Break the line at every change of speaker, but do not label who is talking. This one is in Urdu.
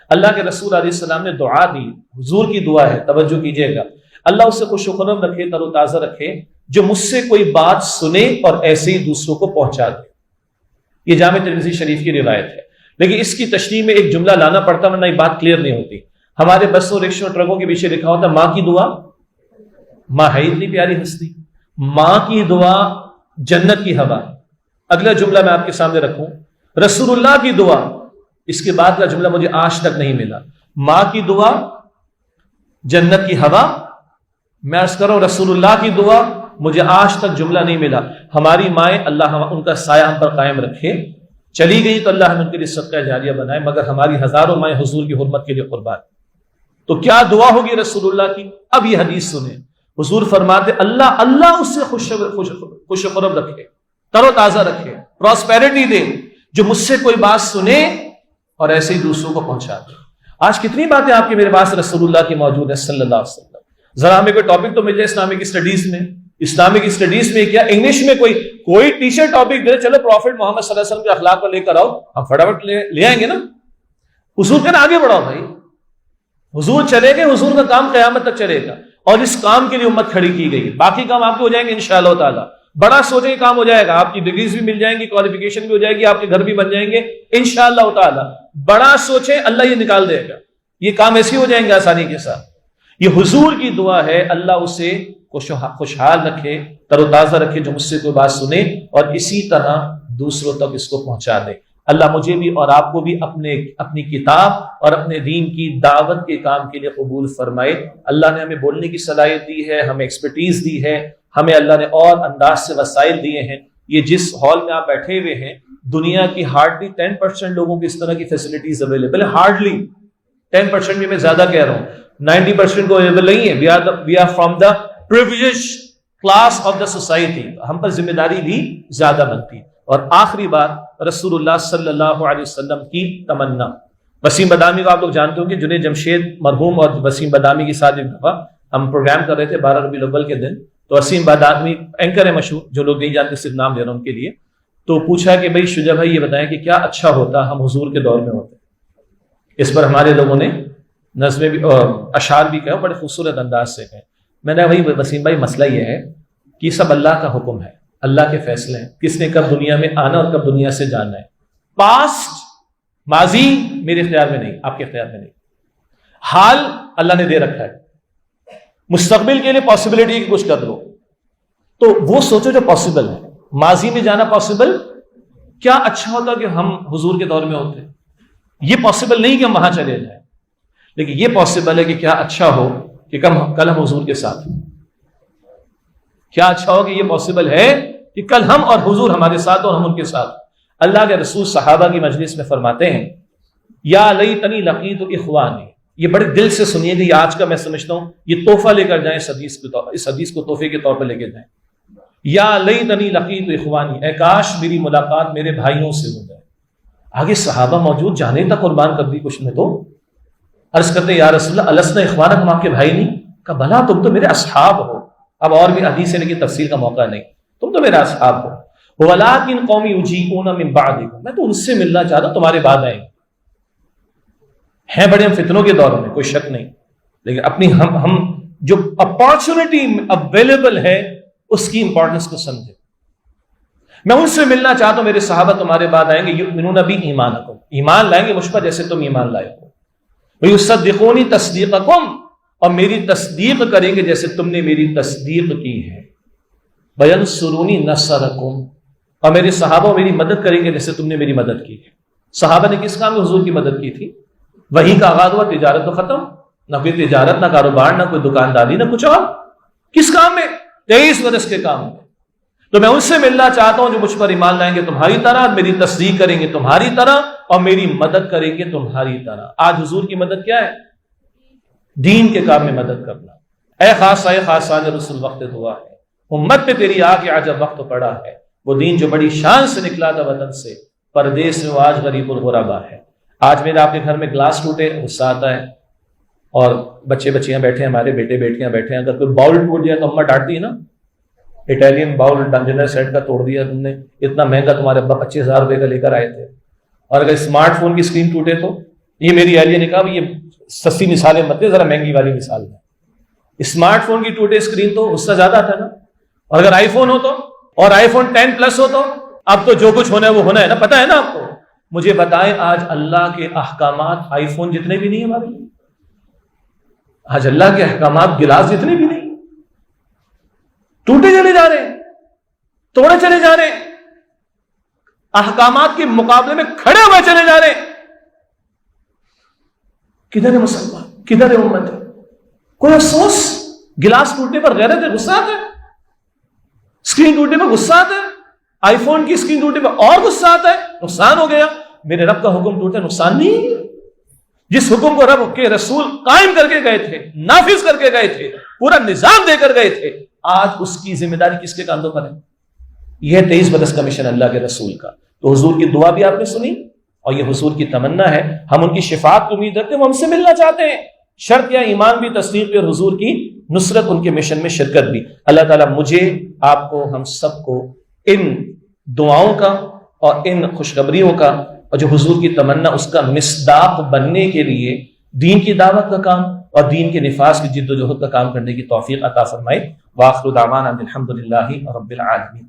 اللہ کے رسول علیہ السلام نے دعا دی، حضور کی دعا ہے، توجہ کیجئے گا، اللہ اسے خوش و خرم رکھے، تر و تازہ رکھے، جو مجھ سے کوئی بات سنے اور ایسے ہی دوسروں کو پہنچا دے۔ یہ جامع ترمذی شریف کی روایت ہے، لیکن اس کی تشریح میں ایک جملہ لانا پڑتا ورنہ یہ بات کلیئر نہیں ہوتی۔ ہمارے بسوں، رکشوں، ٹرکوں کے پیچھے لکھا ہوتا ماں کی دعا، ماں ہے اتنی پیاری ہستی، ماں کی دعا جنت کی ہوا۔ اگلا جملہ میں آپ کے سامنے رکھوں، رسول اللہ کی دعا، اس کے بعد کا جملہ مجھے آج تک نہیں ملا۔ ماں کی دعا جنت کی ہوا، میں عرض کر رہا ہوں رسول اللہ کی دعا، مجھے آج تک جملہ نہیں ملا۔ ہماری مائیں اللہ ان کا سایہ ہم پر قائم رکھے، چلی گئی تو اللہ ہمیں ان کے لیے صدقہ جاریہ بنائے، مگر ہماری ہزاروں مائیں حضور کی حرمت کے لیے قربان۔ تو کیا دعا ہوگی رسول اللہ کی؟ اب یہ حدیث سنیں، حضور فرماتے اللہ اس سے خوش و خرم رکھے، تر و تازہ رکھے، پراسپیرٹی دے، جو مجھ سے کوئی بات سنے اور ایسے ہی دوسروں کو پہنچا دے۔ آج کتنی باتیں آپ کے میرے پاس رسول اللہ کی موجود ہیں صلی اللہ علیہ وسلم۔ ذرا ہمیں کوئی ٹاپک تو مل جائے اسلامک اسٹڈیز میں، اسلامک اسٹڈیز میں کیا انگلش میں کوئی ٹیچر ٹاپک دے، چلو پروفٹ محمد صلی اللہ علیہ وسلم کے اخلاق کو لے کر آؤ، ہم فٹافٹ لے آئیں گے نا۔ حضور کے نا آگے بڑھاؤ بھائی، حضور چلے گئے، حضور کا کام قیامت تک چلے گا، اور اس کام کے لیے امت کھڑی کی گئی، باقی کام آپ کے ہو جائیں گے انشاءاللہ تعالی۔ بڑا سوچیں گے کام ہو جائے گا، آپ کی ڈگریز بھی مل جائیں گی، کوالیفیکیشن بھی ہو جائے گی، آپ کے گھر بھی بن جائیں گے انشاءاللہ تعالی۔ بڑا سوچیں، اللہ یہ نکال دے گا، یہ کام ایسے ہو جائیں گے آسانی کے ساتھ۔ یہ حضور کی دعا ہے، اللہ اسے خوشحال رکھے، تر و تازہ رکھے، جو مجھ سے کوئی بات سنے اور اسی طرح دوسروں تک اس کو پہنچا دے۔ اللہ مجھے بھی اور آپ کو بھی اپنی کتاب اور اپنے دین کی دعوت کے کام کے لیے قبول فرمائے۔ اللہ نے ہمیں بولنے کی صلاحیت دی ہے، ہمیں ایکسپرٹیز دی ہے، ہمیں اللہ نے اور انداز سے وسائل دیے ہیں۔ یہ جس ہال میں آپ بیٹھے ہوئے ہیں، دنیا کی ہارڈلی 10% لوگوں کی اس طرح کی فیسلٹیز اویلیبل ہے، ہارڈلی 10% بھی میں زیادہ کہہ رہا ہوں، 90% کو اویلیبل نہیں ہے۔ We are from the privileged class of the society، ہم پر ذمہ داری بھی زیادہ بنتی ہے۔ اور آخری بات، رسول اللہ صلی اللہ علیہ وسلم کی تمنا۔ وسیم بدامی کو آپ لوگ جانتے ہوں گے، جنید جمشید مرحوم اور وسیم بدامی کے ساتھ ایک دفعہ ہم پروگرام کر رہے تھے 12 ربیع الاول کے دن، تو وسیم بدامی اینکر ہے مشہور، جو لوگ نہیں جانتے صرف نام لے رہا ہوں ان کے لیے، تو پوچھا کہ بھائی شجا بھائی یہ بتائیں کہ کیا اچھا ہوتا ہم حضور کے دور میں ہوتے۔ اس پر ہمارے لوگوں نے نظمیں بھی اشعار بھی کہے، بڑے خوبصورت انداز سے کہے۔ میں نے وہی وسیم بھائی مسئلہ یہ ہے کہ سب اللہ کا حکم ہے، اللہ کے فیصلے ہیں، کس نے کب دنیا میں آنا اور کب دنیا سے جانا ہے۔ پاسٹ، ماضی میرے اختیار میں نہیں، آپ کے اختیار میں نہیں، حال اللہ نے دے رکھا ہے، مستقبل کے لیے پاسبلٹی کی کچھ کر لو، تو وہ سوچو جو پاسبل ہے۔ ماضی میں جانا پاسبل، کیا اچھا ہوتا کہ ہم حضور کے دور میں ہوتے، یہ پاسبل نہیں کہ ہم وہاں چلے جائیں، لیکن یہ پاسبل ہے کہ کیا اچھا ہو کہ کل ہم حضور کے ساتھ، کیا اچھا ہو کہ یہ پاسبل ہے کہ کل ہم اور حضور ہمارے ساتھ اور ہم ان کے ساتھ۔ اللہ کے رسول صحابہ کی مجلس میں فرماتے ہیں، یا لیتنی لقیت اخوانی، یہ بڑے دل سے سنیے کہ آج کا میں سمجھتا ہوں یہ تحفہ لے کر جائیں، اس حدیث کو تحفے کے طور پر لے کے جائیں۔ یا لیتنی لقیت اخوانی، اے کاش میری ملاقات میرے بھائیوں سے ہو جائے۔ آگے صحابہ موجود، جانے تک قربان کر دی کچھ نے تو عرض کرتے یا رسول اللہ السنا اخوانک، ہم آپ کے بھائی نہیں؟ کہا بھلا تم تو میرے اصحاب ہو۔ اب اور بھی حدیث ہے لیکن تفسیر کا موقع نہیں، تم تو میرے اصحاب ہو۔ وَلَٰكِنْ قَوْمِ يُجِيئُونَ مِن بَعْدِكُمْ، میں تو ان سے ملنا چاہتا ہوں، تمہارے بعد آئیں گے۔ ہیں بڑے ہم فتنوں کے دور میں، کوئی شک نہیں، لیکن اپنی ہم جو اپارچونٹی اویلیبل ہے اس کی امپورٹنس کو سمجھے۔ میں ان سے ملنا چاہتا ہوں، میرے صحابہ تمہارے بعد آئیں گے، یؤمنون بِایمانکم، ایمان لائیں گے مجھ پر جیسے تم ایمان لائے ہو، وَیُصَدِّقُونِ تَصْدِیقَکُم، اور میری تصدیق کریں گے جیسے تم نے میری تصدیق کی ہے، وَینصُرُونِ نَصْرَکُم، اور میرے صحابہ میری مدد کریں گے جیسے تم نے میری مدد کی ہے۔ صحابہ نے کس کام میں حضور کی مدد کی تھی؟ وہی کا آغاز ہوا، تجارت تو ختم، نہ کوئی تجارت، نہ کاروبار، نہ کوئی دکانداری، نہ کچھ اور، کس کام میں؟ 23 برس کے کام میں۔ تو میں ان سے ملنا چاہتا ہوں جو مجھ پر ایمان لائیں گے تمہاری طرح، میری تصدیق کریں گے تمہاری طرح، اور میری مدد کریں گے تمہاری طرح۔ آج حضور کی مدد کیا ہے؟ دین کے کام میں مدد کرنا۔ اے خاصہ رسول وقت دعا ہے، امت پہ تیری آ کے آج وقت پڑا ہے، وہ دین جو بڑی شان سے نکلا تھا وطن سے، پردیس میں وہ آج غریب الغربا ہے۔ آج میرا آپ کے گھر میں گلاس ٹوٹے، غصہ آتا ہے، اور بچے بچیاں بیٹھے ہیں، ہمارے بیٹے بیٹیاں بیٹھے ہیں، اگر کوئی باؤل ٹوٹ جائے تو اماں ڈانٹتی ہے نا، اٹیلین باؤل ڈنجنر سیٹ کا توڑ دیا تم نے، اتنا مہنگا تمہارے ابا 25,000 روپے کا لے کر آئے تھے۔ اور اگر اسمارٹ فون کی اسکرین ٹوٹے تو یہ میری اہلیہ نے کہا یہ سستی مثالیں مت دے، ذرا مہنگی والی مثال ہے. اسمارٹ فون کی ٹوٹے اسکرین تو اس سے زیادہ تھا نا، اور اگر آئی فون ہو تو، اور آئی فون 10 پلس ہو تو اب تو جو کچھ ہونا ہے وہ ہونا ہے نا، پتہ ہے نا آپ کو. مجھے بتائیں آج اللہ کے احکامات آئی فون جتنے بھی نہیں ہیں ہمارے لیے، آج اللہ کے احکامات گلاس جتنے بھی نہیں، ٹوٹے چلے جا رہے ہیں، توڑے چلے جا رہے ہیں، احکامات کے مقابلے میں کھڑے ہوئے چلے جا رہے ہیں. کدھر ہے مسلمان، کدھر ہے امت؟ کوئی افسوس؟ گلاس ٹوٹنے پر غیرت ہے، غصہ آتا ہے، اسکرین ٹوٹنے پر غصہ آتا ہے، آئی فون کی اسکرین ٹوٹنے پر اور غصہ آتا ہے، نقصان ہو گیا. میرے رب کا حکم ٹوٹا، نقصان نہیں ہے. جس حکم کو رب کے رسول قائم کر کے گئے تھے، نافذ کر کے گئے تھے، پورا نظام دے کر گئے تھے، آج اس کی ذمہ داری کس کے کاندھوں پر ہے؟ یہ 23 برس کا مشن اللہ کے رسول کا. تو حضور کی دعا بھی آپ نے سنی، اور یہ حضور کی تمنا ہے، ہم ان کی شفاعت کو امید رکھتے ہیں، وہ ہم سے ملنا چاہتے ہیں. شرط یا ایمان بھی، تصدیق بھی، اور حضور کی نصرت، ان کے مشن میں شرکت بھی. اللہ تعالیٰ مجھے، آپ کو، ہم سب کو ان دعاؤں کا اور ان خوشخبریوں کا، اور جو حضور کی تمنا اس کا مصداق بننے کے لیے دین کی دعوت کا کام اور دین کے نفاذ کی جد و جہد کا کام کرنے کی توفیق عطا فرمائے. وآخر دعوانا الحمد للہ رب العالمین.